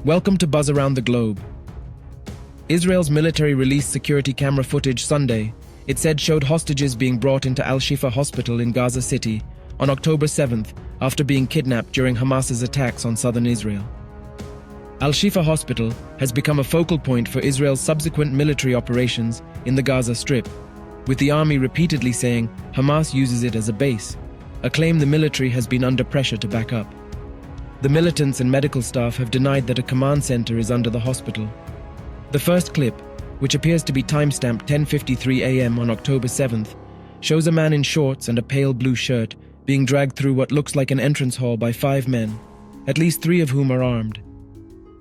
Welcome to Buzz Around the Globe. Israel's military released security camera footage Sunday. It said showed hostages being brought into Al-Shifa hospital in Gaza City on October 7th after being kidnapped during Hamas's attacks on southern Israel. Al-Shifa hospital has become a focal point for Israel's subsequent military operations in the Gaza Strip, with the army repeatedly saying Hamas uses it as a base, a claim the military has been under pressure to back up. The militants and medical staff have denied that a command center is under the hospital. The first clip, which appears to be timestamped 10:53 a.m. on October 7th, shows a man in shorts and a pale blue shirt being dragged through what looks like an entrance hall by 5 men, at least 3 of whom are armed.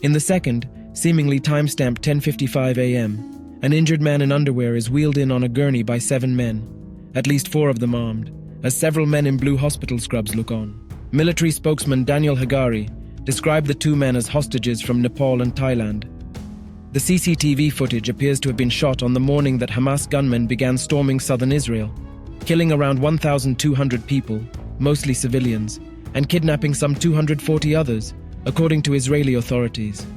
In the second, seemingly timestamped 10:55 a.m., an injured man in underwear is wheeled in on a gurney by 7 men, at least 4 of them armed, as several men in blue hospital scrubs look on. Military spokesman Daniel Hagari described the 2 men as hostages from Nepal and Thailand. The CCTV footage appears to have been shot on the morning that Hamas gunmen began storming southern Israel, killing around 1,200 people, mostly civilians, and kidnapping some 240 others, according to Israeli authorities.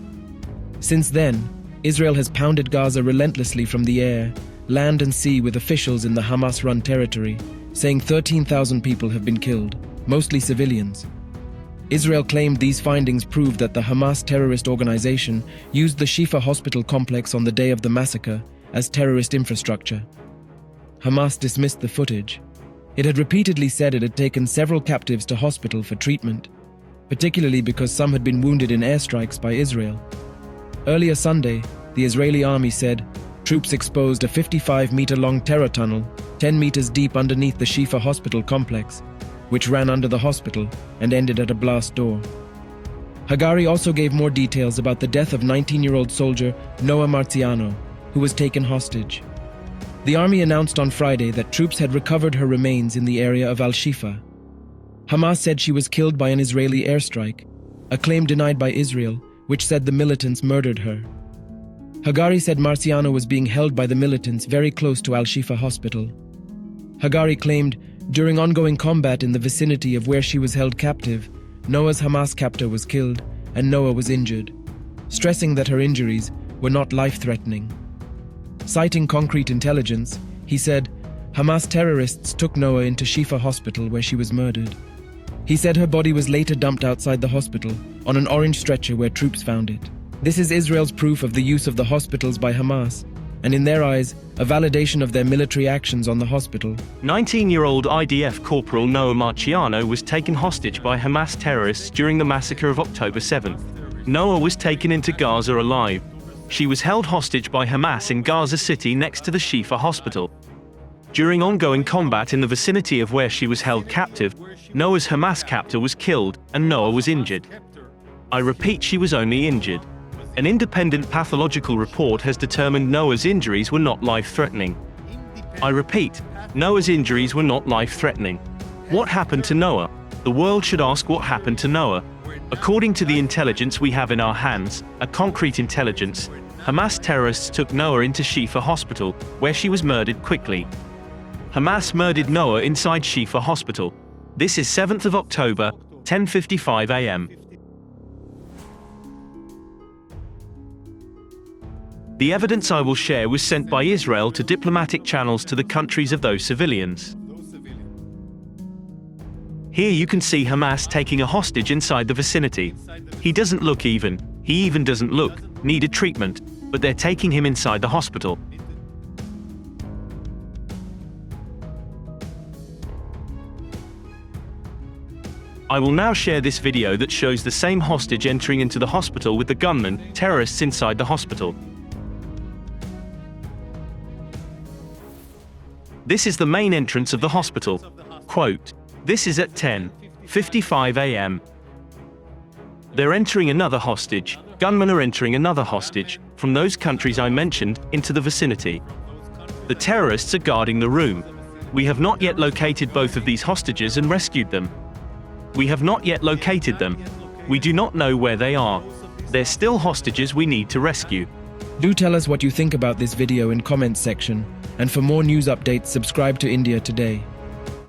Since then, Israel has pounded Gaza relentlessly from the air, land and sea, with officials in the Hamas-run territory saying 13,000 people have been killed, mostly civilians. Israel claimed these findings proved that the Hamas terrorist organization used the Shifa hospital complex on the day of the massacre as terrorist infrastructure. Hamas dismissed the footage. It had repeatedly said it had taken several captives to hospital for treatment, particularly because some had been wounded in airstrikes by Israel. Earlier Sunday, the Israeli army said troops exposed a 55-meter-long terror tunnel 10 meters deep underneath the Shifa hospital complex, which ran under the hospital and ended at a blast door. Hagari also gave more details about the death of 19-year-old soldier Noah Marziano, who was taken hostage. The army announced on Friday that troops had recovered her remains in the area of Al-Shifa. Hamas said she was killed by an Israeli airstrike, a claim denied by Israel, which said the militants murdered her. Hagari said Marziano was being held by the militants very close to Al-Shifa hospital. Hagari claimed during ongoing combat in the vicinity of where she was held captive, Noah's Hamas captor was killed and Noah was injured, stressing that her injuries were not life-threatening. Citing concrete intelligence, he said, Hamas terrorists took Noah into Shifa hospital where she was murdered. He said her body was later dumped outside the hospital on an orange stretcher where troops found it. This is Israel's proof of the use of the hospitals by Hamas, and in their eyes, a validation of their military actions on the hospital. 19-year-old IDF Corporal Noah Marziano was taken hostage by Hamas terrorists during the massacre of October 7th. Noah was taken into Gaza alive. She was held hostage by Hamas in Gaza City next to the Shifa hospital. During ongoing combat in the vicinity of where she was held captive, Noah's Hamas captor was killed and Noah was injured. I repeat, she was only injured. An independent pathological report has determined Noah's injuries were not life-threatening. I repeat, Noah's injuries were not life-threatening. What happened to Noah? The world should ask what happened to Noah. According to the intelligence we have in our hands, a concrete intelligence, Hamas terrorists took Noah into Shifa hospital, where she was murdered quickly. Hamas murdered Noah inside Shifa hospital. This is 7th of October, 10:55 a.m. The evidence I will share was sent by Israel to diplomatic channels to the countries of those civilians. Here you can see Hamas taking a hostage inside the vicinity. He doesn't look even, he even doesn't look, needed treatment, but they're taking him inside the hospital. I will now share this video that shows the same hostage entering into the hospital with the gunmen, terrorists inside the hospital. This is the main entrance of the hospital. Quote, this is at 10:55 a.m. They're entering another hostage. Gunmen are entering another hostage from those countries I mentioned into the vicinity. The terrorists are guarding the room. We have not yet located both of these hostages and rescued them. We have not yet located them. We do not know where they are. They're still hostages we need to rescue. Do tell us what you think about this video in comments section, and for more news updates, subscribe to India Today.